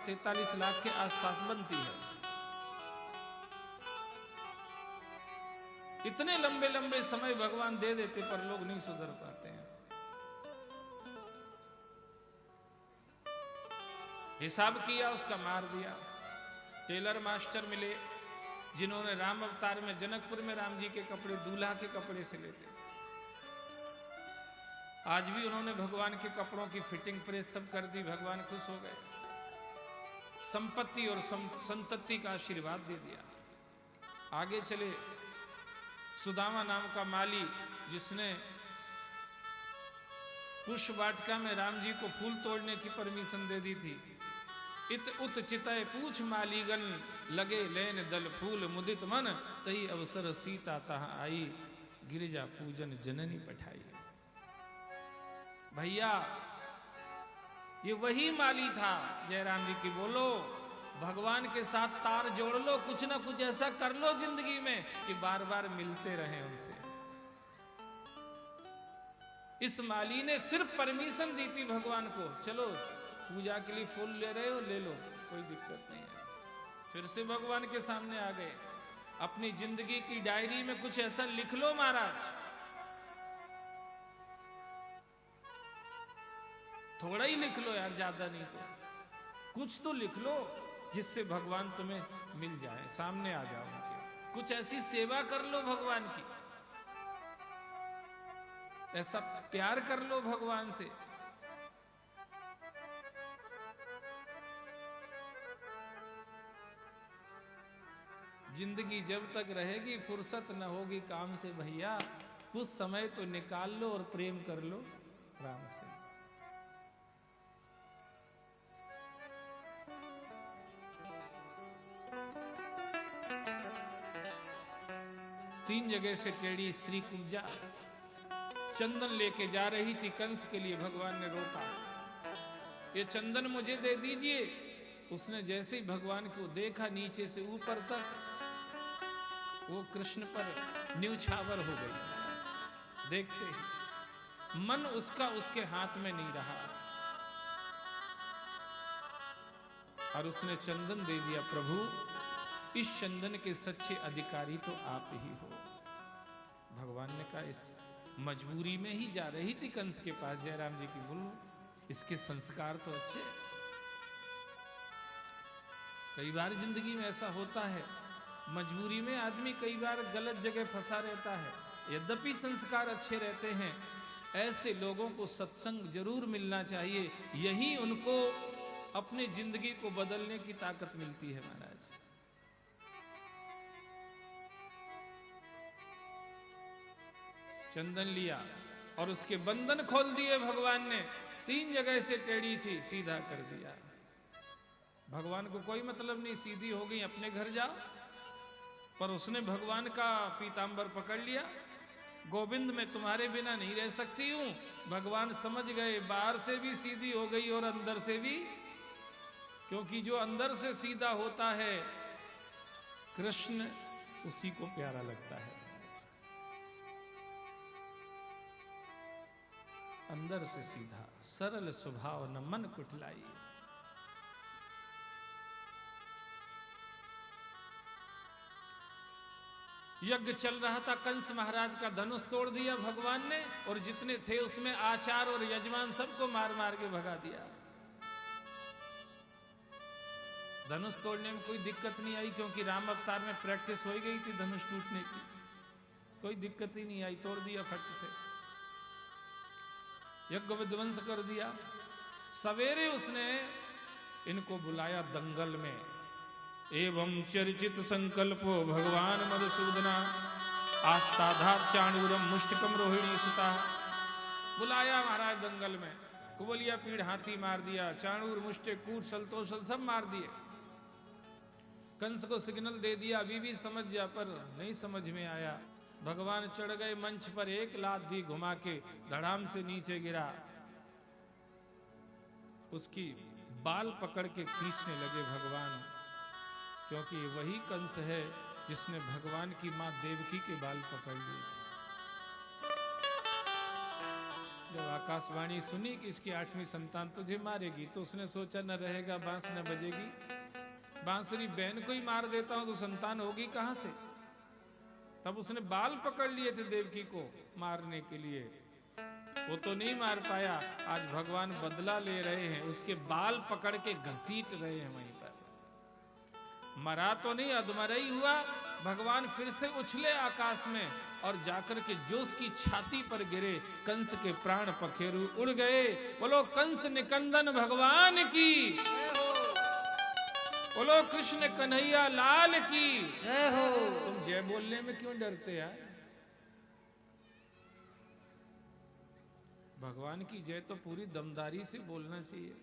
43 लाख के आसपास बनती है। इतने लंबे लंबे समय भगवान दे देते पर लोग नहीं सुधर पाते हैं। हिसाब किया, उसका मार दिया। टेलर मास्टर मिले जिन्होंने राम अवतार में जनकपुर में राम जी के कपड़े दूल्हा के कपड़े से लेते। आज भी उन्होंने भगवान के कपड़ों की फिटिंग प्रेस सब कर दी। भगवान खुश हो गए, संपत्ति और संतति का आशीर्वाद दे दिया। आगे चले, सुदामा नाम का माली जिसने पुष्प वाटिका में राम जी को फूल तोड़ने की परमिशन दे दी थी। इत उत चितय पूछ मालीगन, लगे लेन दल फूल मुदित मन, तई अवसर सीता तहां आई, गिरिजा पूजन जननी पठाई। भैया ये वही माली था। जयराम जी की बोलो, भगवान के साथ तार जोड़ लो, कुछ ना कुछ ऐसा कर लो जिंदगी में कि बार बार मिलते रहें उनसे। इस माली ने सिर्फ परमिशन दी थी भगवान को, चलो पूजा के लिए फूल ले रहे हो, ले लो, कोई दिक्कत नहीं है। फिर से भगवान के सामने आ गए, अपनी जिंदगी की डायरी में कुछ ऐसा लिख लो महाराज, थोड़ा ही लिख लो यार, ज्यादा नहीं तो कुछ तो लिख लो जिससे भगवान तुम्हें मिल जाए, सामने आ जाओ उनके। कुछ ऐसी सेवा कर लो भगवान की, ऐसा प्यार कर लो भगवान से। जिंदगी जब तक रहेगी फुर्सत न होगी काम से भैया, कुछ समय तो निकाल लो और प्रेम कर लो राम से। तीन जगह से टेढ़ी स्त्री कूजा, चंदन लेके जा रही थी कंस के लिए। भगवान ने रोका, ये चंदन मुझे दे दीजिए। उसने जैसे ही भगवान को देखा, नीचे से ऊपर तक वो कृष्ण पर न्यूछावर हो गई। देखते ही मन उसका उसके हाथ में नहीं रहा और उसने चंदन दे दिया। प्रभु, इस चंदन के सच्चे अधिकारी तो आप ही हो। भगवान ने कहा, इस मजबूरी में ही जा रही थी कंस के पास। जयराम जी की बोलो, इसके संस्कार तो अच्छे। कई बार जिंदगी में ऐसा होता है, मजबूरी में आदमी कई बार गलत जगह फंसा रहता है, यद्यपि संस्कार अच्छे रहते हैं। ऐसे लोगों को सत्संग जरूर मिलना चाहिए, यही उनको अपनी जिंदगी को बदलने की ताकत मिलती है महाराज। चंदन लिया और उसके बंधन खोल दिए भगवान ने। तीन जगह से टेढ़ी थी, सीधा कर दिया। भगवान को कोई मतलब नहीं, सीधी हो गई, अपने घर जाओ। पर उसने भगवान का पीतांबर पकड़ लिया। गोविंद, मैं तुम्हारे बिना नहीं रह सकती हूं। भगवान समझ गए, बाहर से भी सीधी हो गई और अंदर से भी, क्योंकि जो अंदर से सीधा होता है कृष्ण उसी को प्यारा लगता है। अंदर से सीधा, सरल स्वभाव न मन कुटलाई। यज्ञ चल रहा था, कंस महाराज का धनुष तोड़ दिया भगवान ने, और जितने थे उसमें आचार और यजमान सबको मार मार के भगा दिया। धनुष तोड़ने में कोई दिक्कत नहीं आई, क्योंकि राम अवतार में प्रैक्टिस हो गई थी धनुष टूटने की, कोई दिक्कत ही नहीं आई, तोड़ दिया फट से, यज्ञ विध्वंस कर दिया। सवेरे उसने इनको बुलाया दंगल में। एवं चर्चित संकल्पो भगवान मधुसूदना, आस्ताधार चाणूरम मुष्टिकम रोहिणी सुता। बुलाया महाराज दंगल में, कुबलिया पीड़ हाथी मार दिया, चाणूर मुष्टिक कूट सलतोषल सब मार दिए। कंस को सिग्नल दे दिया, अभी भी समझ जा, पर नहीं समझ में आया। भगवान चढ़ गए मंच पर, एक लात दी घुमा के, धड़ाम से नीचे गिरा। उसकी बाल पकड़ के खींचने लगे भगवान, क्योंकि वही कंस है जिसने भगवान की मां देवकी के बाल पकड़ लिए थे। जब आकाशवाणी सुनी कि इसकी 8वीं संतान तुझे मारेगी, तो उसने सोचा न रहेगा बांस न बजेगी, बांसुरी बहन को ही मार देता हूं तो संतान होगी कहां से। तब उसने बाल पकड़ लिए थे देवकी को मारने के लिए, वो तो नहीं मार पाया। आज भगवान बदला ले रहे हैं, उसके बाल पकड़ के घसीट रहे हैं वहीं पर। मरा तो नहीं, अधमरा ही हुआ। भगवान फिर से उछले आकाश में और जाकर के जो उसकी छाती पर गिरे, कंस के प्राण पखेरु उड़ गए। बोलो कंस निकंदन भगवान की, बोलो कृष्ण कन्हैया लाल की जय हो। तुम जय बोलने में क्यों डरते यार? भगवान की जय तो पूरी दमदारी से बोलना चाहिए।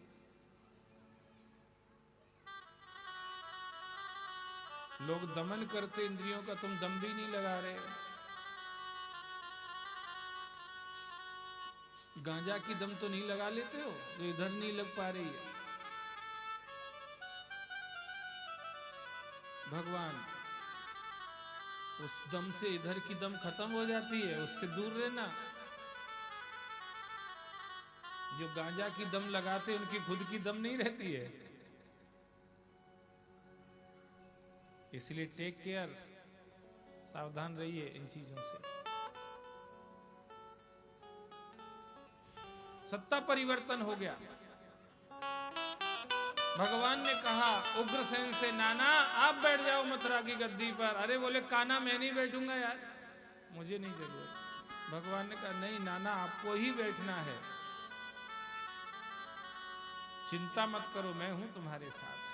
लोग दमन करते इंद्रियों का, तुम दम भी नहीं लगा रहे। गांजा की दम तो नहीं लगा लेते हो जो इधर नहीं लग पा रही है। भगवान उस दम से इधर की दम खत्म हो जाती है, उससे दूर रहना। जो गांजा की दम लगाते उनकी खुद की दम नहीं रहती है। इसलिए टेक केयर, सावधान रहिए इन चीजों से। सत्ता परिवर्तन हो गया। भगवान ने कहा उग्रसेन से, नाना आप बैठ जाओ मथुरा की गद्दी पर। अरे बोले काना मैं नहीं बैठूंगा यार, मुझे नहीं जरूरत। भगवान ने कहा नहीं नाना आपको ही बैठना है, चिंता मत करो मैं हूं तुम्हारे साथ।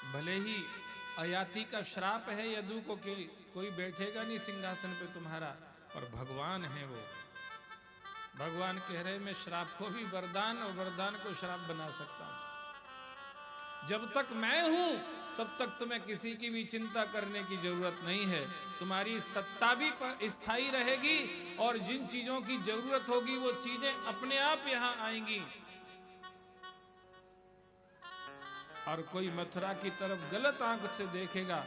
भले ही अयाति का श्राप है यदु को कि कोई बैठेगा नहीं सिंहासन पे तुम्हारा, और भगवान है वो। भगवान कह रहे मैं श्राप को भी वरदान और वरदान को श्राप बना सकता हूं। जब तक मैं हूं तब तक तुम्हें किसी की भी चिंता करने की जरूरत नहीं है। तुम्हारी सत्ता भी स्थायी रहेगी और जिन चीजों की जरूरत होगी वो चीजें अपने आप यहां आएंगी। और कोई मथुरा की तरफ गलत आंख से देखेगा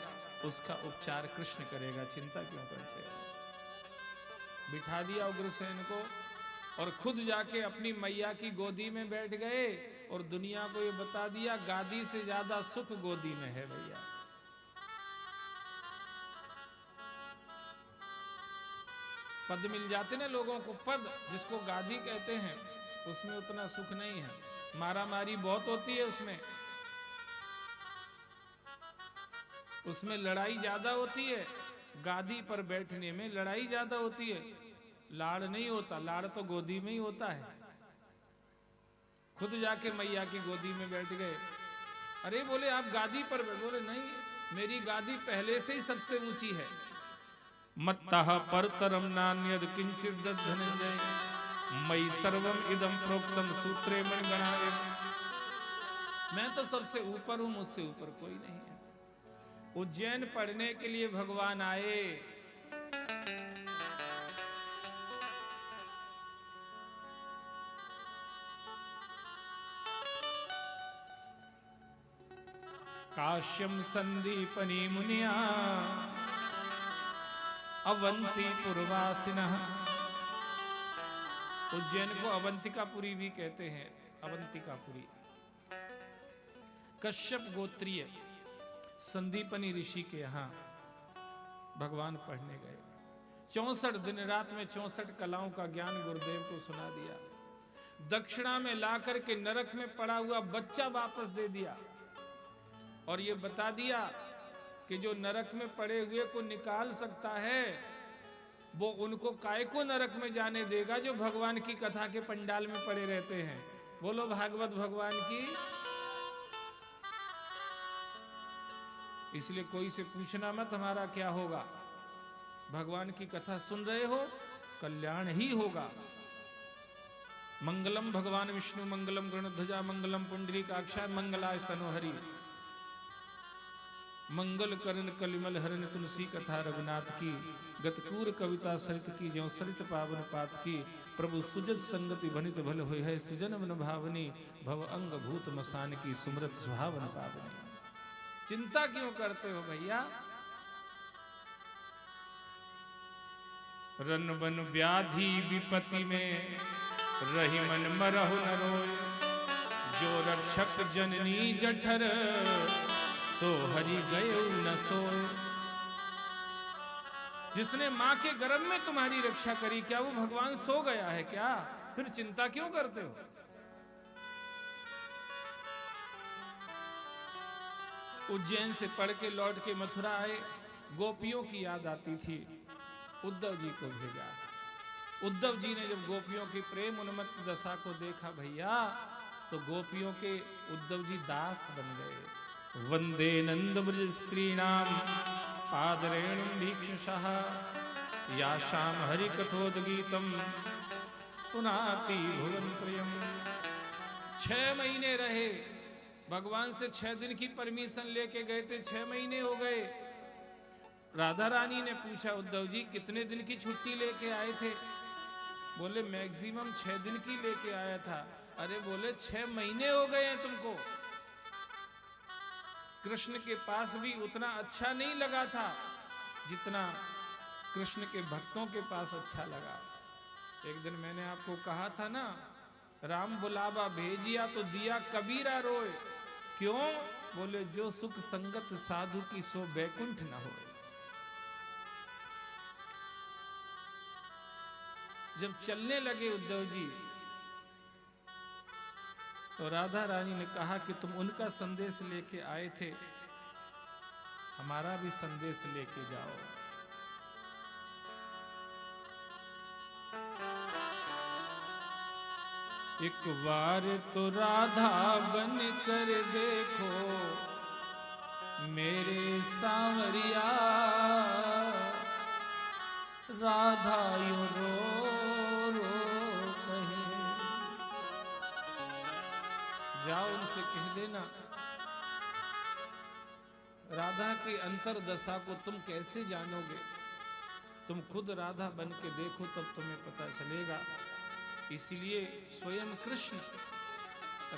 उसका उपचार कृष्ण करेगा, चिंता क्यों करते हो। बिठा दिया उग्रसेन को और खुद जाके अपनी मैया की गोदी में बैठ गए और दुनिया को ये बता दिया गादी से ज्यादा सुख गोदी में है भैया। पद मिल जाते ना लोगों को, पद जिसको गादी कहते हैं, उसमें उतना सुख नहीं है। मारा मारी बहुत होती है उसमें लड़ाई ज्यादा होती है। गादी पर बैठने में लड़ाई ज्यादा होती है, लाड़ नहीं होता। लाड़ तो गोदी में ही होता है। खुद जाके मैया की गोदी में बैठ गए। अरे बोले आप गादी पर बैठ, बोले नहीं मेरी गादी पहले से ही सबसे ऊंची है। मत्तः परतरम नान्यद किंचित धनंजय मयि सर्वम इदम प्रोक्तम सूत्रे मणिगणाय। मैं तो सबसे ऊपर हूं, मुझसे ऊपर कोई नहीं है। उज्जैन पढ़ने के लिए भगवान आए। काश्यम संदीपनी मुनिया अवंती पुरवासिनः। उज्जैन को अवंतिकापुरी भी कहते हैं, अवंतिकापुरी। कश्यप गोत्रीय संदीपनी ऋषि के यहां भगवान पढ़ने गए। 64 दिन रात में 64 कलाओं का ज्ञान गुरुदेव को सुना दिया। दक्षिणा में लाकर के नरक में पड़ा हुआ बच्चा वापस दे दिया और ये बता दिया कि जो नरक में पड़े हुए को निकाल सकता है वो उनको काय को नरक में जाने देगा जो भगवान की कथा के पंडाल में पड़े रहते हैं। बोलो भागवत भगवान की। इसलिए कोई से पूछना मत हमारा क्या होगा। भगवान की कथा सुन रहे हो, कल्याण ही होगा। मंगलम भगवान विष्णु मंगलम गरुड़ध्वजा मंगलम पुंडरीकाक्षा मंगलास्तनोहरि। मंगल करण कलिमल हरण तुलसी कथा रघुनाथ की। गतकूर कविता सरित की ज्यों सरित पावन पात की। प्रभु सुजत संगति भनित भल होय है सृजन मन भावनी। भव अंग भूत मसान की सुमरत सुहावन पावनी। चिंता क्यों करते हो भैया। रन बन व्याधि विपत्ति में रही मन मरहु न रोय। जो रक्षक जननी जठर सो हरि गए न सोय। जिसने मां के गर्भ में तुम्हारी रक्षा करी, क्या वो भगवान सो गया है क्या? फिर चिंता क्यों करते हो? उज्जैन से पढ़ के लौट के मथुरा आए, गोपियों की याद आती थी, उद्धव जी को भेजा। उद्धव जी ने जब गोपियों की प्रेम उन्मत्त दशा को देखा भैया, तो गोपियों के उद्धव जी दास बन गए। वंदे नंद ब्रज स्त्रीणाम पादरेणुं भीक्षसः या शाम हरि कथोदगीतम पुनाति भुवन प्रियम। 6 महीने रहे, भगवान से 6 दिन की परमिशन लेके गए थे, 6 महीने हो गए। राधा रानी ने पूछा उद्धव जी कितने दिन की छुट्टी लेके आए थे? बोले मैक्सिमम 6 दिन की लेके आया था। अरे बोले 6 महीने हो गए हैं तुमको। कृष्ण के पास भी उतना अच्छा नहीं लगा था जितना कृष्ण के भक्तों के पास अच्छा लगा। एक दिन मैंने आपको कहा था ना, राम बुलावा भेजिया तो दिया कबीरा रोए। क्यों? बोले जो सुख संगत साधु की सो बैकुंठ न हो। जब चलने लगे उद्धव जी, तो राधा रानी ने कहा कि तुम उनका संदेश लेके आए थे, हमारा भी संदेश लेके जाओ। एक बार तो राधा बन कर देखो मेरे सांवरिया, राधा यूं रो रो कहे। जाओ उनसे कह देना, राधा की अंतर दशा को तुम कैसे जानोगे? तुम खुद राधा बन के देखो तब तुम्हें पता चलेगा। इसलिए स्वयं कृष्ण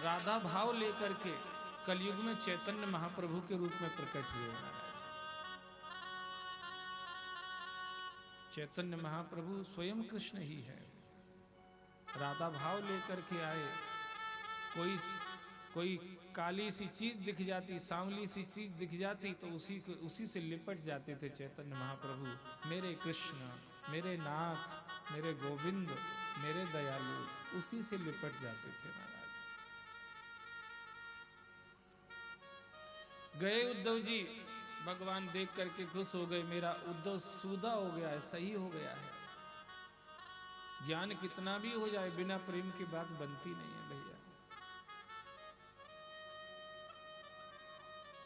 राधा भाव लेकर के कलयुग में चैतन्य महाप्रभु के रूप में प्रकट हुए। महाराज चैतन्य महाप्रभु स्वयं कृष्ण ही है। राधा भाव लेकर के आए। कोई काली सी चीज दिख जाती, सांवली सी चीज दिख जाती, तो उसी से लिपट जाते थे चैतन्य महाप्रभु। मेरे कृष्ण, मेरे नाथ, मेरे गोविंद, मेरे दयालु, उसी से लिपट जाते थे महाराज। गए उद्धव जी, भगवान देख करके खुश हो गए, मेरा उद्धव सूधा हो गया है, सही हो गया है। ज्ञान कितना भी हो जाए, बिना प्रेम की बात बनती नहीं है भैया।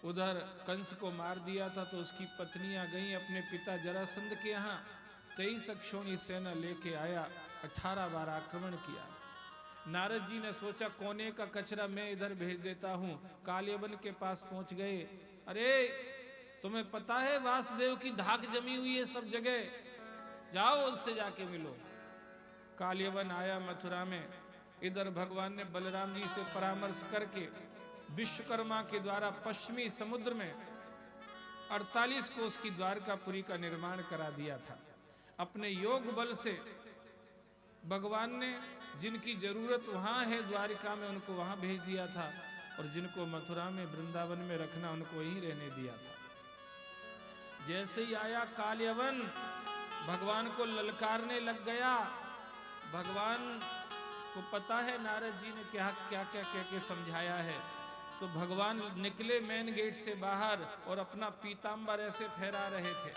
उधर कंस को मार दिया था तो उसकी पत्नियां गई अपने पिता जरासंध के यहाँ। 23 अक्षौणी सेना लेके आया, 18 बार आक्रमण किया। नारद जी ने सोचा कोने का कचरा मैं इधर भेज देता हूं। कालियवन के पास पहुंच गए। अरे तुम्हें पता है वासुदेव की धाक जमी हुई है सब जगह, जाओ उससे जाके मिलो। कालियवन आया मथुरा में। इधर भगवान ने बलराम जी से परामर्श करके विश्वकर्मा के द्वारा पश्चिमी समुद्र में 48 कोस की द्वारकापुरी का निर्माण करा दिया था। अपने योग बल से भगवान ने जिनकी जरूरत वहां है द्वारिका में, उनको वहां भेज दिया था, और जिनको मथुरा में वृंदावन में रखना उनको वहीं रहने दिया था। जैसे ही आया कालियवन, भगवान को ललकारने लग गया। भगवान को पता है नारद जी ने क्या क्या क्या कह के समझाया है। तो भगवान निकले मेन गेट से बाहर और अपना पीतांबर ऐसे फहरा रहे थे।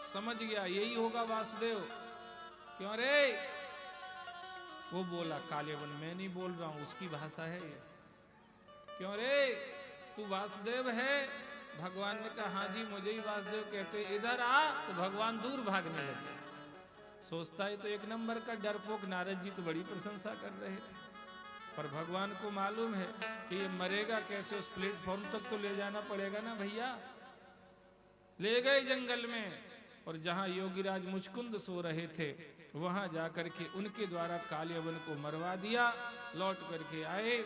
समझ गया यही होगा वासुदेव। क्यों रे? वो बोला कालियवन, मैं नहीं बोल रहा हूं, उसकी भाषा है ये। क्यों रे, तू वासुदेव है? भगवान ने कहा हाँ जी मुझे ही वासुदेव कहते। इधर आ, तो भगवान दूर भागने लगे। सोचता है तो एक नंबर का डरपोक। नारद जी तो बड़ी प्रशंसा कर रहे थे, पर भगवान को मालूम है कि ये मरेगा कैसे, उस प्लेटफॉर्म तक तो ले जाना पड़ेगा ना भैया। ले गए जंगल में, और जहां योगीराज मुचकुंद सो रहे थे वहां जाकर के उनके द्वारा कालियवन को मरवा दिया। लौट करके आए,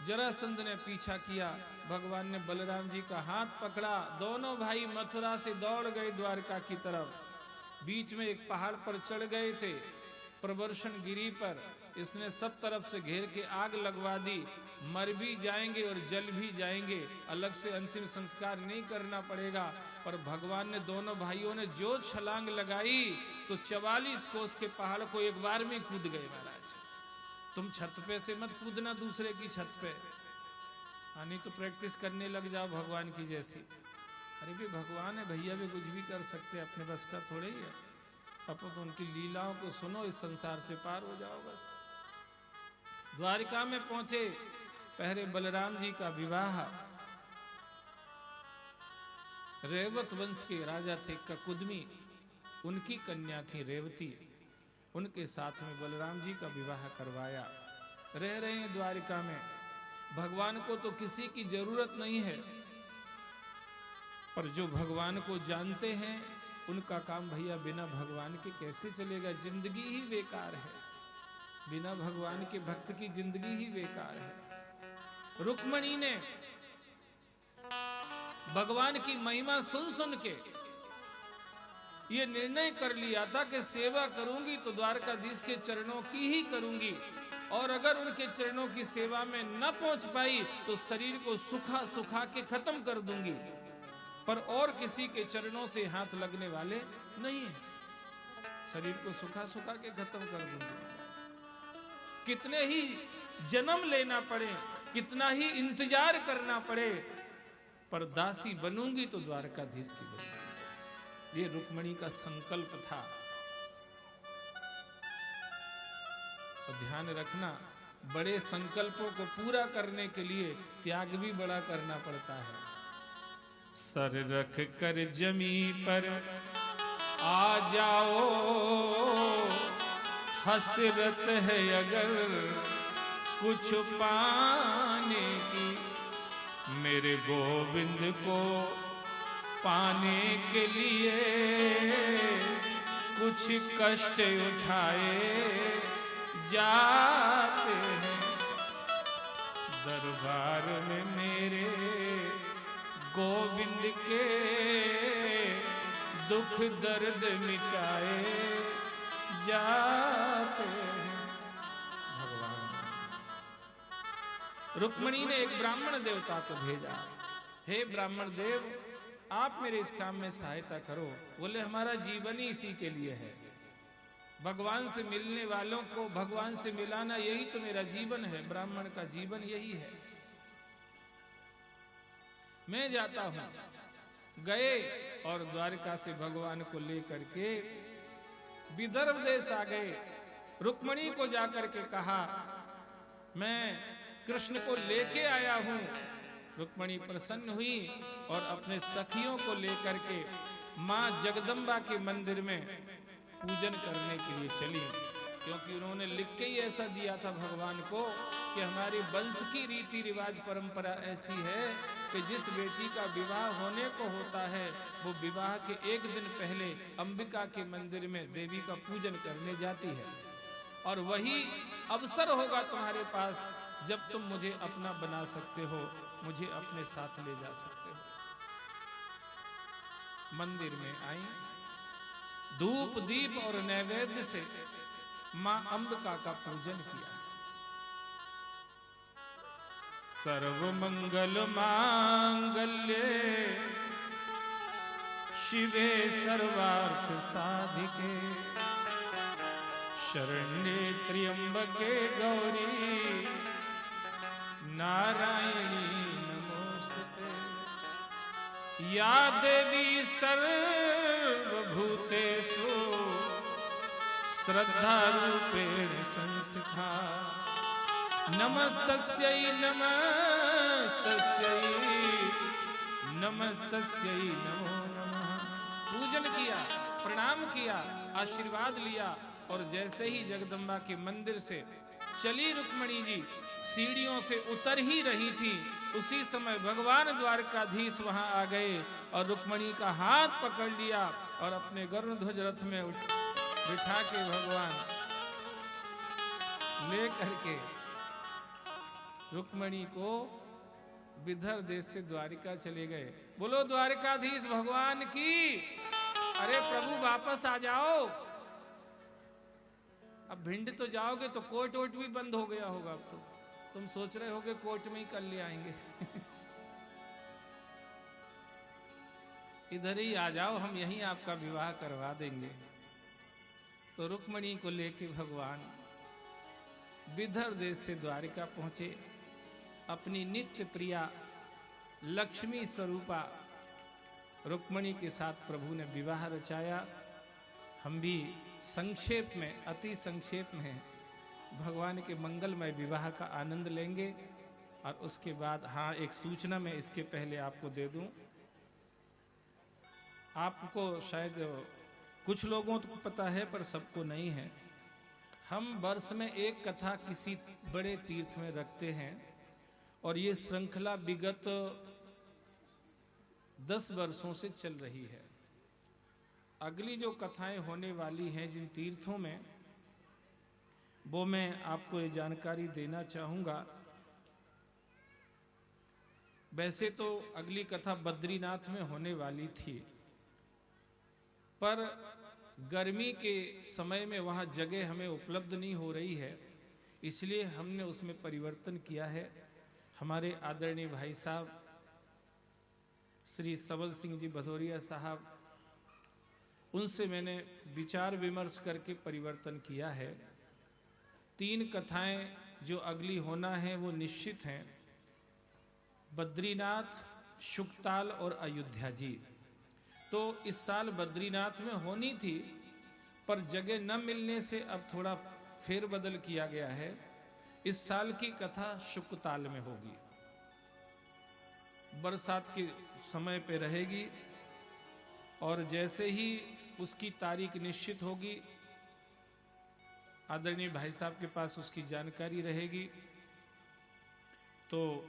जरासंध ने पीछा किया। भगवान ने बलराम जी का हाथ पकड़ा, दोनों भाई मथुरा से दौड़ गए द्वारका की तरफ। बीच में एक पहाड़ पर चढ़ गए थे, प्रवर्षण गिरी पर। इसने सब तरफ से घेर के आग लगवा दी। मर भी जाएंगे और जल भी जाएंगे, अलग से अंतिम संस्कार नहीं करना पड़ेगा। पर भगवान ने, दोनों भाइयों ने जो छलांग लगाई तो 44 कोस के पहाड़ को एक बार में कूद गए। महाराज, तुम छत पे से मत कूदना दूसरे की छत पे, नहीं तो प्रैक्टिस करने लग जाओ भगवान की जैसी। अरे भी भगवान है भैया, भी कुछ भी कर सकते, अपने बस का थोड़े ही है। अपन तो उनकी लीलाओं को सुनो, इस संसार से पार हो जाओ बस। द्वारिका में पहुंचे, पहले बलराम जी का विवाह रेवत वंश के राजा थे ककुदमी, उनकी कन्या थी रेवती। उनके साथ में बलराम जी का विवाह करवाया। रह रहे हैं द्वारिका में। भगवान को तो किसी की जरूरत नहीं है, पर जो भगवान को जानते हैं उनका काम भैया बिना भगवान के कैसे चलेगा। जिंदगी ही बेकार है, बिना भगवान के भक्त की जिंदगी ही बेकार है। रुक्मणी ने भगवान की महिमा सुन सुन के ये निर्णय कर लिया था कि सेवा करूंगी तो द्वारकाधीश के चरणों की ही करूंगी, और अगर उनके चरणों की सेवा में न पहुंच पाई तो शरीर को सुखा सुखा के खत्म कर दूंगी, पर और किसी के चरणों से हाथ लगने वाले नहीं है। शरीर को सुखा सुखा के खत्म कर दूंगी। कितने ही जन्म लेना पड़े, कितना ही इंतजार करना पड़े, पर दासी बनूंगी तो द्वारकाधीश की बनूंगी। ये रुक्मणी का संकल्प था। और ध्यान रखना, बड़े संकल्पों को पूरा करने के लिए त्याग भी बड़ा करना पड़ता है। सर रख कर जमी पर आ जाओ, हसरत है अगर कुछ पाने की, मेरे गोविंद को पाने के लिए कुछ कष्ट उठाए जाते हैं। दरबार में मेरे गोविंद के दुख दर्द मिटाए जाते हैं। भगवान रुक्मणी ने एक ब्राह्मण देवता को भेजा, हे ब्राह्मण देव, आप मेरे इस काम में सहायता करो। बोले हमारा जीवन ही इसी के लिए है, भगवान से मिलने वालों को भगवान से मिलाना, यही तो मेरा जीवन है, ब्राह्मण का जीवन यही है। मैं जाता हूं। गए और द्वारिका से भगवान को लेकर के विदर्भ देश आ गए। रुक्मणी को जाकर के कहा, मैं कृष्ण को लेके आया हूं। रुक्मणी प्रसन्न हुई और अपने सखियों को लेकर के मां जगदम्बा के मंदिर में पूजन करने के लिए चली, क्योंकि उन्होंने लिख के ही ऐसा दिया था भगवान को कि हमारी वंश की रीति रिवाज परंपरा ऐसी है कि जिस बेटी का विवाह होने को होता है वो विवाह के एक दिन पहले अंबिका के मंदिर में देवी का पूजन करने जाती है। और वही अवसर होगा तुम्हारे पास जब तुम मुझे अपना बना सकते हो, मुझे अपने साथ ले जा सकते हो। मंदिर में आई, धूप दीप और नैवेद्य से मां अंबिका का पूजन किया। सर्व मंगल मांगल्ये शिवे सर्वार्थ साधिके, शरण्ये त्र्यंबके गौरी नारायणी नमोस्तुते। या देवी सर्वभूतेषु श्रद्धा रूपेण संस्थिता, नमस्तस्यै नमस्तस्यै नमस्तस्यै नमो नमः। पूजन किया, प्रणाम किया, आशीर्वाद लिया, और जैसे ही जगदम्बा के मंदिर से चली रुक्मणी जी, सीढ़ियों से उतर ही रही थी, उसी समय भगवान द्वारकाधीश वहां आ गए और रुक्मणी का हाथ पकड़ लिया और अपने गरुड़ध्वज रथ में बिठा के भगवान ले करके रुक्मणी को विदर्भ देश से द्वारिका चले गए। बोलो द्वारकाधीश भगवान की। अरे प्रभु वापस आ जाओ। अब भिंड तो जाओगे तो कोर्ट वोट भी बंद हो गया होगा। अब तो तुम सोच रहे होगे कोर्ट में ही कर ले आएंगे। इधर ही आ जाओ, हम यहीं आपका विवाह करवा देंगे। तो रुक्मणी को लेके भगवान विदर्भ देश से द्वारिका पहुंचे। अपनी नित्य प्रिया लक्ष्मी स्वरूपा रुक्मणी के साथ प्रभु ने विवाह रचाया। हम भी संक्षेप में, अति संक्षेप में भगवान के मंगलमय विवाह का आनंद लेंगे। और उसके बाद हाँ, एक सूचना मैं इसके पहले आपको दे दूं। आपको शायद कुछ लोगों को पता है पर सबको नहीं है। हम वर्ष में एक कथा किसी बड़े तीर्थ में रखते हैं और ये श्रृंखला विगत 10 वर्षों से चल रही है। अगली जो कथाएं होने वाली हैं जिन तीर्थों में, वो मैं आपको ये जानकारी देना चाहूंगा। वैसे तो अगली कथा बद्रीनाथ में होने वाली थी, पर गर्मी के समय में वहां जगह हमें उपलब्ध नहीं हो रही है, इसलिए हमने उसमें परिवर्तन किया है। हमारे आदरणीय भाई साहब श्री सबल सिंह जी भदौरिया साहब, उनसे मैंने विचार विमर्श करके परिवर्तन किया है। 3 कथाएं जो अगली होना है वो निश्चित हैं। बद्रीनाथ, शुकताल और अयोध्या जी। तो इस साल बद्रीनाथ में होनी थी, पर जगह न मिलने से अब थोड़ा फेरबदल किया गया है। इस साल की कथा शुकताल में होगी, बरसात के समय पे रहेगी। और जैसे ही उसकी तारीख निश्चित होगी, आदरणीय भाई साहब के पास उसकी जानकारी रहेगी, तो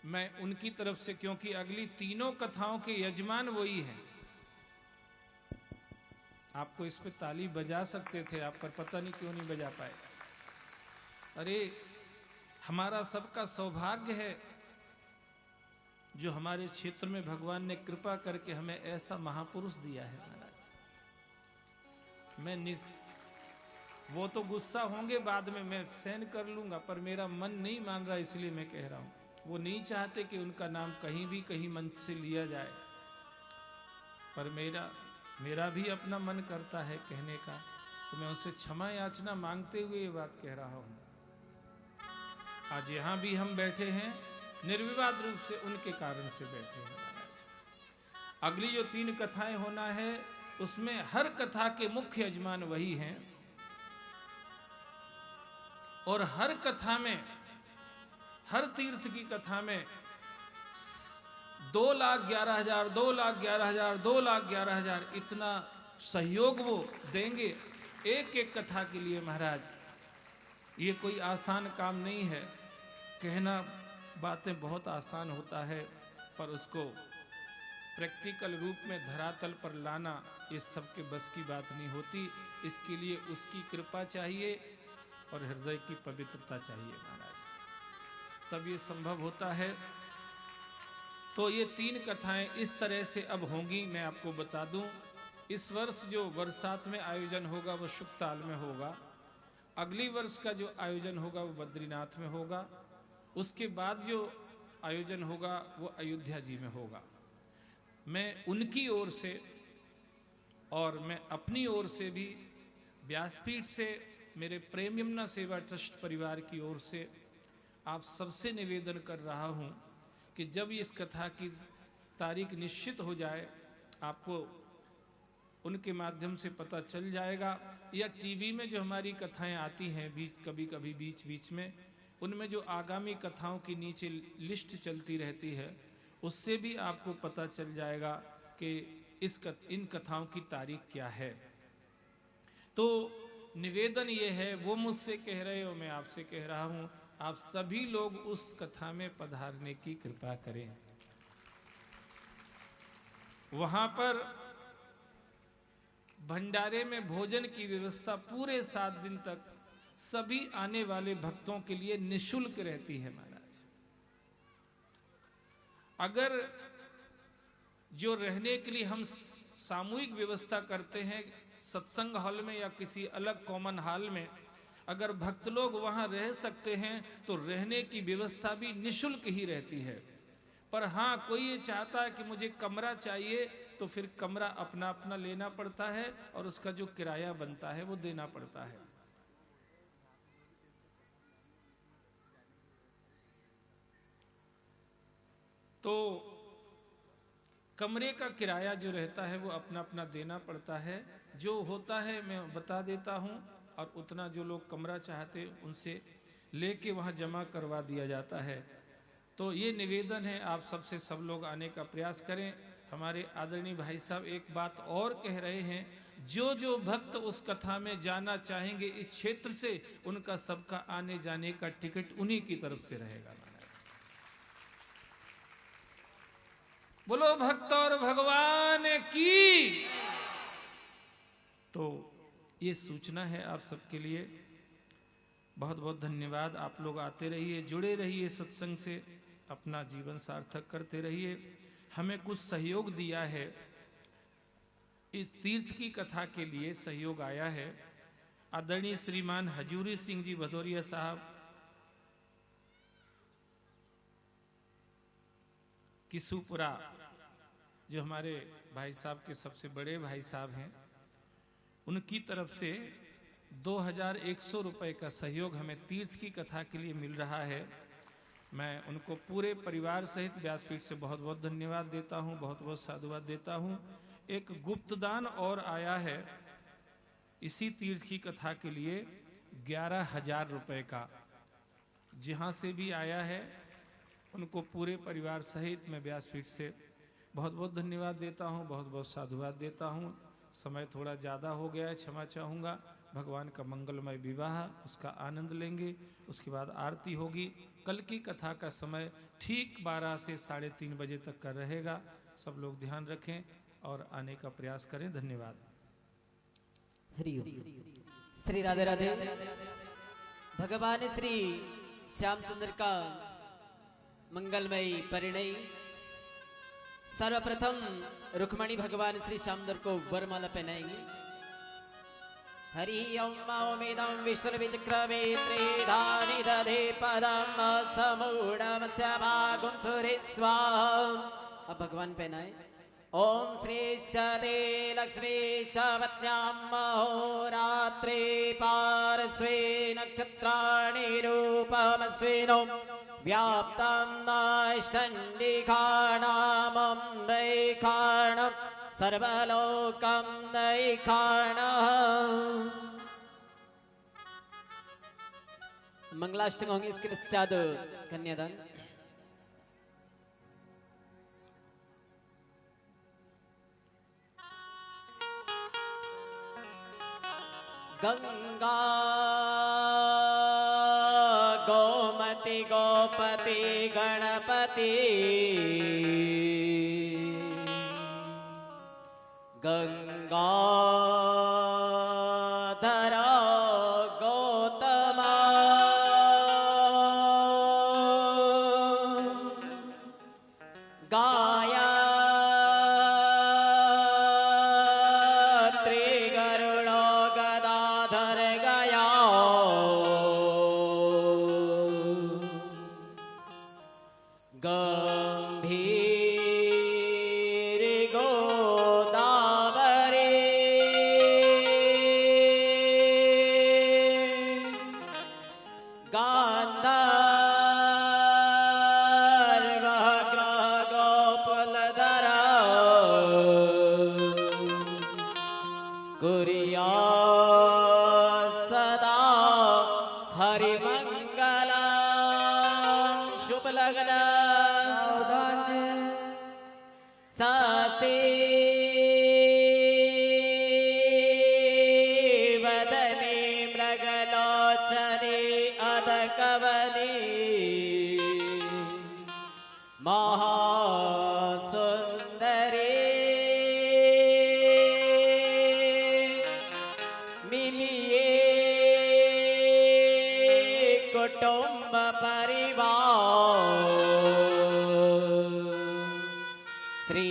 मैं उनकी तरफ से, क्योंकि अगली तीनों कथाओं के यजमान वही हैं। आपको इस पे ताली बजा सकते थे आप, पर पता नहीं क्यों नहीं बजा पाए। अरे हमारा सबका सौभाग्य है जो हमारे क्षेत्र में भगवान ने कृपा करके हमें ऐसा महापुरुष दिया है महाराज। वो तो गुस्सा होंगे बाद में, मैं सहन कर लूंगा, पर मेरा मन नहीं मान रहा, इसलिए मैं कह रहा हूं। वो नहीं चाहते कि उनका नाम कहीं भी कहीं मंच से लिया जाए, पर मेरा भी अपना मन करता है कहने का, तो मैं उनसे क्षमा याचना मांगते हुए ये बात कह रहा हूं। आज यहां भी हम बैठे हैं निर्विवाद रूप से उनके कारण से बैठे हैं महाराज। अगली जो 3 कथाएं होना है उसमें हर कथा के मुख्य यजमान वही हैं, और हर कथा में, हर तीर्थ की कथा में 2,11,000, 2,11,000, 2,11,000 इतना सहयोग वो देंगे एक एक कथा के लिए महाराज। ये कोई आसान काम नहीं है। कहना बातें बहुत आसान होता है, पर उसको प्रैक्टिकल रूप में धरातल पर लाना ये सबके बस की बात नहीं होती। इसके लिए उसकी कृपा चाहिए और हृदय की पवित्रता चाहिए महाराज, तब ये संभव होता है। तो ये 3 कथाएं इस तरह से अब होंगी। मैं आपको बता दूं, इस वर्ष जो बरसात में आयोजन होगा वो शुकताल में होगा। अगली वर्ष का जो आयोजन होगा वो बद्रीनाथ में होगा। उसके बाद जो आयोजन होगा वो अयोध्या जी में होगा। मैं उनकी ओर से और मैं अपनी ओर से भी व्यासपीठ से, मेरे प्रेम यमुना सेवा ट्रस्ट परिवार की ओर से आप सबसे निवेदन कर रहा हूं कि जब इस कथा की तारीख निश्चित हो जाए, आपको उनके माध्यम से पता चल जाएगा, या टीवी में जो हमारी कथाएं आती हैं कभी कभी बीच बीच में, उनमें जो आगामी कथाओं की नीचे लिस्ट चलती रहती है, उससे भी आपको पता चल जाएगा कि इन कथाओं की तारीख क्या है। तो निवेदन ये है, वो मुझसे कह रहे हो, मैं आपसे कह रहा हूं, आप सभी लोग उस कथा में पधारने की कृपा करें। वहां पर भंडारे में भोजन की व्यवस्था पूरे 7 दिन तक सभी आने वाले भक्तों के लिए निशुल्क रहती है महाराज। अगर जो रहने के लिए हम सामूहिक व्यवस्था करते हैं सत्संग हॉल में या किसी अलग कॉमन हॉल में, अगर भक्त लोग वहां रह सकते हैं तो रहने की व्यवस्था भी निशुल्क ही रहती है। पर हाँ, कोई ये चाहता है कि मुझे कमरा चाहिए तो फिर कमरा अपना अपना लेना पड़ता है और उसका जो किराया बनता है वो देना पड़ता है। तो कमरे का किराया जो रहता है वो अपना अपना देना पड़ता है। जो होता है मैं बता देता हूं, और उतना जो लोग कमरा चाहते उनसे लेके वहां जमा करवा दिया जाता है। तो ये निवेदन है आप सबसे, सब लोग आने का प्रयास करें। हमारे आदरणीय भाई साहब एक बात और कह रहे हैं, जो जो भक्त उस कथा में जाना चाहेंगे इस क्षेत्र से, उनका सबका आने जाने का टिकट उन्हीं की तरफ से रहेगा। बोलो भक्त और भगवान की। तो ये सूचना है आप सबके लिए। बहुत बहुत धन्यवाद। आप लोग आते रहिए, जुड़े रहिए सत्संग से, अपना जीवन सार्थक करते रहिए। हमें कुछ सहयोग दिया है, इस तीर्थ की कथा के लिए सहयोग आया है आदरणीय श्रीमान हजूरी सिंह जी भदौरिया साहब, किसूपुरा, जो हमारे भाई साहब के सबसे बड़े भाई साहब हैं, उनकी तरफ से 2100 रुपए का सहयोग हमें तीर्थ की कथा के लिए मिल रहा है। मैं उनको पूरे परिवार सहित व्यासपीठ से बहुत बहुत धन्यवाद देता हूं, बहुत बहुत साधुवाद देता हूं। एक गुप्तदान और आया है इसी तीर्थ की कथा के लिए 11,000 रुपए का। जहां से भी आया है उनको पूरे परिवार सहित मैं व्यासपीठ से बहुत बहुत धन्यवाद देता हूं, बहुत बहुत साधुवाद देता हूं। समय थोड़ा ज़्यादा हो गया है, क्षमा चाहूँगा। भगवान का मंगलमय विवाह, उसका आनंद लेंगे, उसके बाद आरती होगी। कल की कथा का समय ठीक 12 से 3:30 बजे तक का रहेगा। सब लोग ध्यान रखें और आने का प्रयास करें। धन्यवाद। हरि ओम। श्री राधे राधे। भगवान श्री श्याम सुंदर का मंगलमयी परिणय। सर्वप्रथम रुक्मणी भगवान श्री श्यामदर को वरमाला पहनाएंगे। हरि ओम ओमेदं विष्णुर्विचक्रमे त्रिधानि दधे पदम समूढम स्याभागुं सुरेस्वाम। अब भगवान पहनाए। ओम श्री सदे लक्ष्मी शवत्यां महोरात्रे पार्श्वे नक्षत्राणि रूपमस्विनो व्याप्तं नष्टन्दिखाणामं दैखाणं सर्वलोकं दैखाणः। मंगलाष्टक होंगे, इसके पश्चात कन्यादान। गंगा गोमति गोपति गणपति गंगाधर गौतम गायत्री गरुड़ो गदाधर गया गंभीर गोदावरी गांधार ग्रह गोकुलधर कुरिया सदा हरिमंगल शुभ लग्न सासी वदने मृगलोचने अधकवने महासुंदरी मिलिए कुटुंब परिवार श्री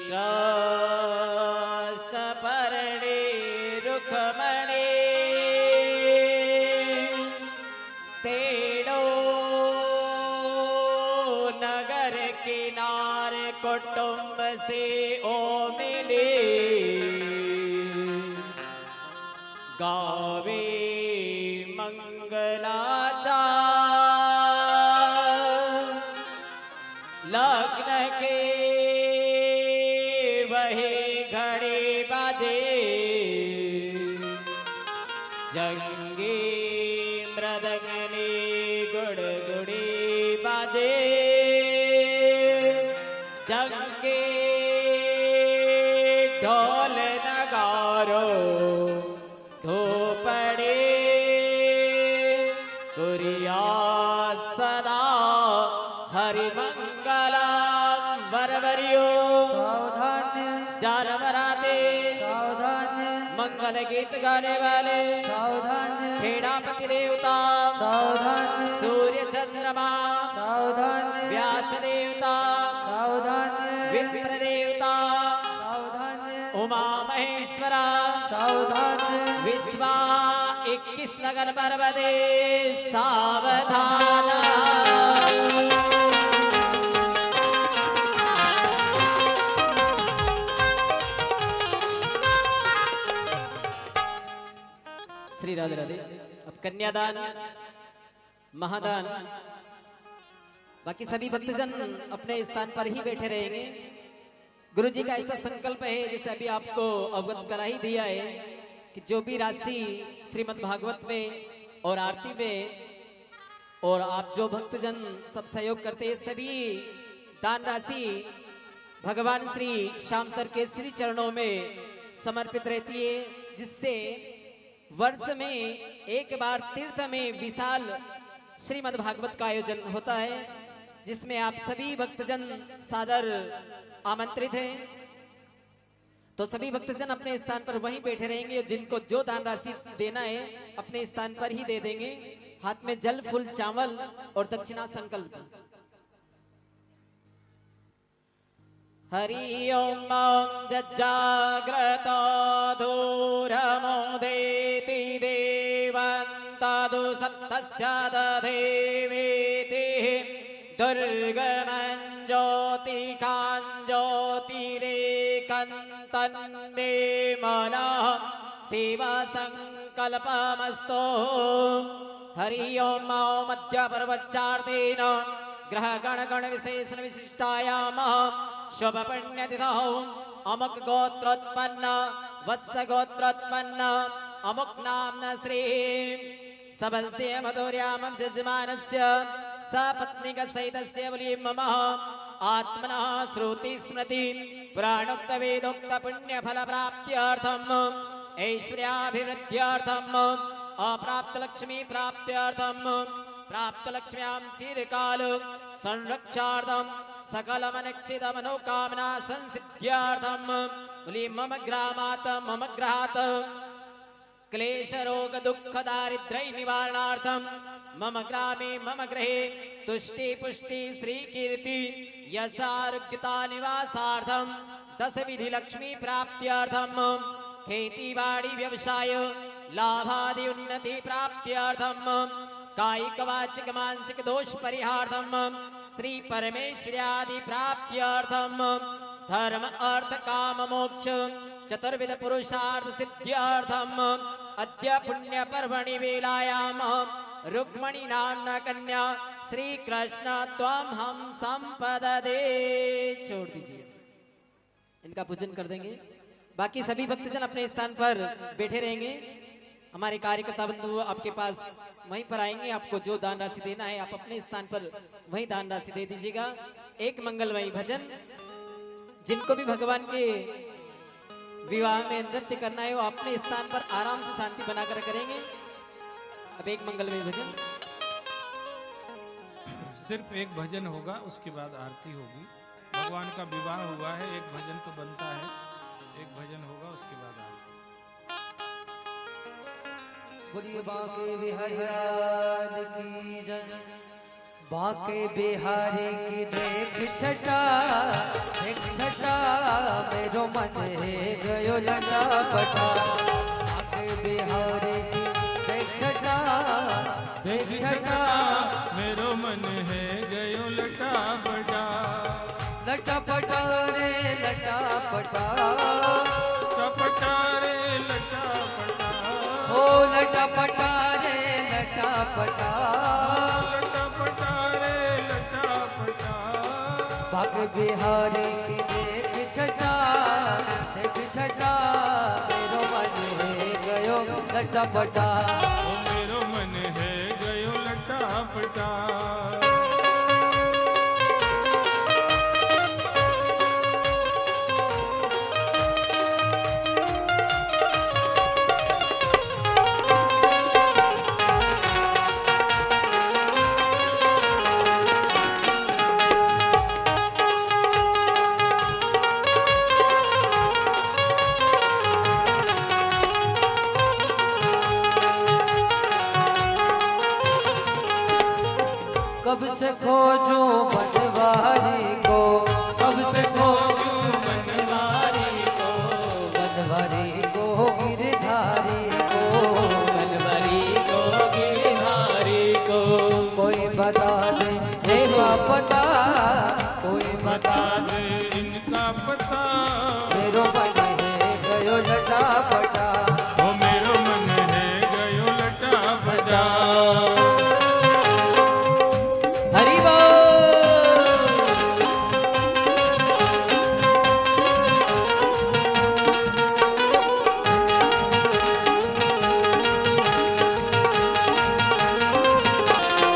कृष्ण से ओ मिले गावे मंगलाचा लग्न के वही घड़े बाजे जंगे मृदंगने गुड़गुड़ी बाजे जंगे ढोल नगारो धूपड़े कुरिया सदा हरि मंगला वरवरियो सावधान जानवराते सावधान मंगल गीत गाने वाले सावधान खेड़ापति देवता सावधान सूर्य चंद्रमा सावधान व्यास देवता सावधान विप्र देवता सावधान उमा महेश्वरा सावधान विश्वा 21 नगर पर्वते सावधान श्री राधे राधे। अब कन्यादान महादान बाकी सभी भक्तजन अपने स्थान पर ही बैठे रहेंगे। गुरु जी का ऐसा संकल्प है जैसे अभी आपको अवगत करा ही दिया है कि जो भी राशि श्रीमद् भागवत में और आरती में और आप जो भक्तजन सब सहयोग करते हैं सभी दान राशि भगवान श्री श्यामतर के श्री चरणों में समर्पित रहती है, जिससे वर्ष में एक बार तीर्थ में विशाल श्रीमद् भागवत का आयोजन होता है, जिसमें आप सभी भक्तजन सादर आमंत्रित हैं। तो सभी भक्तजन अपने स्थान पर वहीं बैठे रहेंगे। जिनको जो दान राशि देना है अपने स्थान पर ही दे देंगे। हाथ में जल फूल चावल और दक्षिणा संकल्प। हरि ओम जज्जाग्रतो दूरमोदेति देवन्तदु सप्तस्य दधेवेति दुर्गमं ज्योतिकाञ्ज्योतिरेकन्तन्मे मनः शिवा संकल्पमस्तु। हरि ओम मध्य पर्वचार्तेन ग्रह गण गण विशेषण विशिष्टायाम शुभ पुण्यतिथौ अमुक गोत्रोत्पन्न वत्स गोत्रोत्पन्न अमुक नाम्न श्री सबल से मधुर्याम जजमानस्य सपत्नीक सहितस्य बलि मम आत्मनः श्रुति स्मृति पुराणोक्त वेदोक्त पुण्य फल प्राप्त्यर्थम ऐश्वर्याभिवृद्ध्यर्थम अप्राप्त लक्ष्मी प्राप्त्यर्थम प्राप्त लक्ष्म्यां चिरकाल संरक्षार्थम सकल मनक्षित मनोकामना संसिद्ध्यर्थम बोलिए मम ग्रामात् मम गृहात् क्लेश रोग दुख दारिद्र्य निवारणार्थम मम ग्रामे मम गृहे तुष्टि पुष्टि श्री कीर्ति यशारोग्यता निवासार्थम 10 विधि लक्ष्मी प्राप्त्यर्थम खेती बाड़ी व्यवसाय लाभादि उन्नति प्राप्त्यर्थम कायिक वाचिक मानसिक दोष परिहार्थम श्री परमेश्वर्यादि प्राप्त्यर्थम धर्म अर्थ काम मोक्ष चतुर्विध पुरुषार्थ सिद्ध्यर्थम अद्य पुण्य पर्वणि वेलायाम रुक्मणी नामना कन्या श्री कृष्ण त्वं हम संपददे। छोड़ दीजिए, इनका पूजन कर देंगे। बाकी सभी भक्तजन अपने स्थान पर बैठे रहेंगे। हमारे कार्यकर्ता बंधु आपके पास वहीं पर आएंगे। आपको जो दान राशि देना है आप अपने स्थान पर वहीं दान राशि दे दीजिएगा। एक मंगलमयी भजन, जिनको भी भगवान के विवाह में नृत्य करना है वो अपने स्थान पर आराम से शांति बनाकर करेंगे। अब एक मंगलमयी भजन, सिर्फ एक भजन होगा, उसके बाद आरती होगी। भगवान का विवाह हुआ है, एक भजन तो बनता है, एक भजन होगा उसके बाद आरती। बोलिए बाके बिहारी लाल की जय, बाके बिहारी की देख छटा मेरो मन है गयो लटा पटा। बाके बिहारी की देख छटा मेरो मन है गयो लटा पटा। लटा पटा रे लटा टपटा रे लटापटा, ओ लटापटा रे लटापटा, लटापटा रे लटापटा। भाग बिहारी की देख छटा, देख छटा, मेरो मन है गयो लटापटा। ओ मेरो मन है गयो लटापटा। कब से खोजूं बनवारी को, कब से खोजूं बनवारी को, बनवारी को गिरधारी को, बनवारी को गिरधारी को। कोई बता दे देवा पता, कोई बता बता दे इनका पता। मेरो मन है गयो लटापटा। ओ मेरो मन है गयो लटापटा। हरि बोल।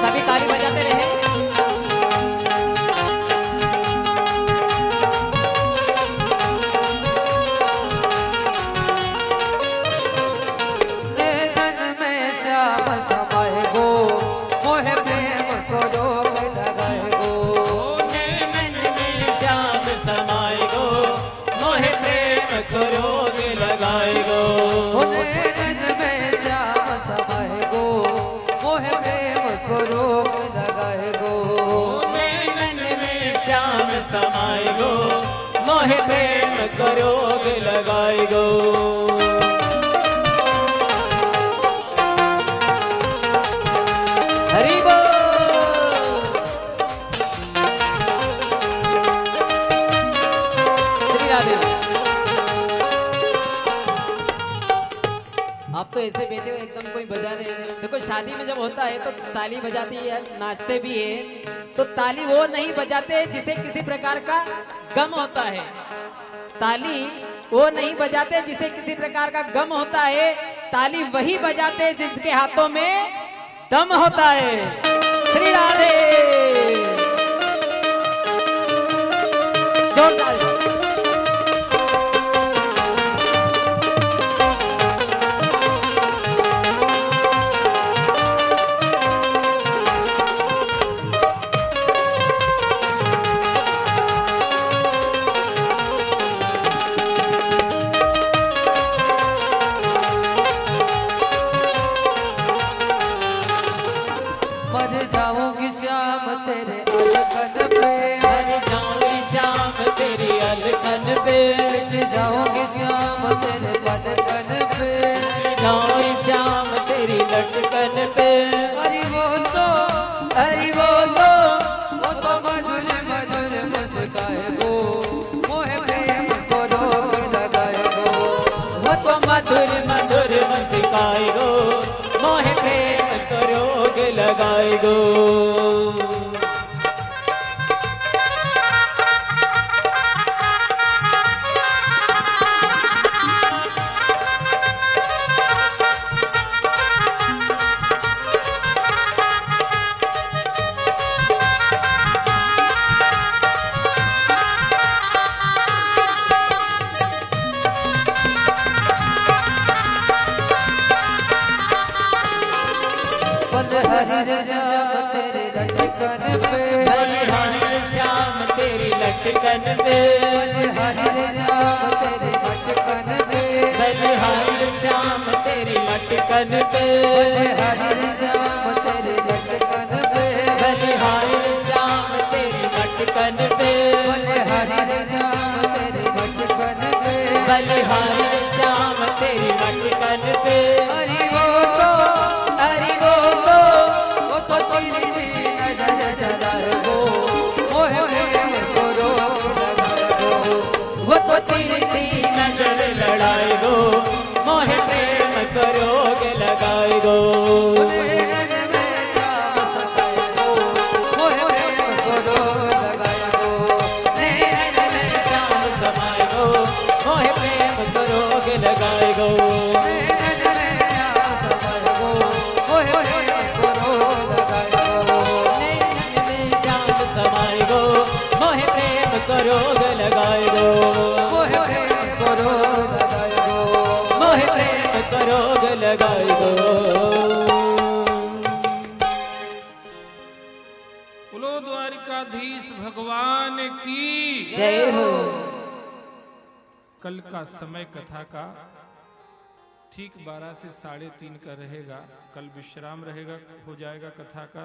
सभी ताली बजाते रहे। नैनन में श्याम समाए गो, मोहे प्रेम को रोग लगाए गो। नैनन में श्याम समाए गो, मोहे प्रेम को रोग लगाए गो। ओ नैनन में श्याम समाए गो, मोहे प्रेम को रोग लगाए गो। नैनन में श्याम समाए गो, मोहे प्रेम को रोग लगाए गो। हरि बोल। श्री राधे। आप तो ऐसे बैठे हो एकदम कोई बजा रहे हैं। देखो शादी में जब होता है तो ताली बजाती है, नाचते भी है। तो ताली वो नहीं बजाते जिसे किसी प्रकार का गम होता है। ताली वो नहीं बजाते जिसे किसी प्रकार का गम होता है। ताली वही बजाते जिसके हाथों में दम होता है। श्री राधे। जोरदार। मर जाऊंगी श्याम तेरे अलकन पे, मर जाऊंगी श्याम तेरी अलकन पे। मिट जाऊंगी श्याम तेरे पलकन पे। जाऊंगी श्याम तेरी लटकन पे। हरि बोलो, हरि बोलो, वो तो मधुर मधुर मुस्काए गो, मोहे प्रेम को रोग लगाए गो। वो तो मधुर मधुर मुस्काए गो, मोहे प्रेम को रोग लगाए गो। हरि श्याम तेरे लटकन पे, हरि श्याम तेरी लटकन पे। हरि श्याम तेरे लटकन पे, हरि श्याम तेरी लटकन पे। हरि श्याम तेरे लटकन पे, हरि श्याम तेरी लटकन पे। हरि श्याम तेरे लटकन पे। हरि श्याम तेरी लटकन पे। हरि बोलो, हरि बोलो, वो तो तेरी नजर जलाए गो, मोहे प्रेम को रोग लगाए गो। वो तो तेरी बोलो द्वारिकाधीश भगवान की जय हो। कल का समय कथा का ठीक 12 से 3:30 का रहेगा। कल विश्राम रहेगा, हो जाएगा कथा का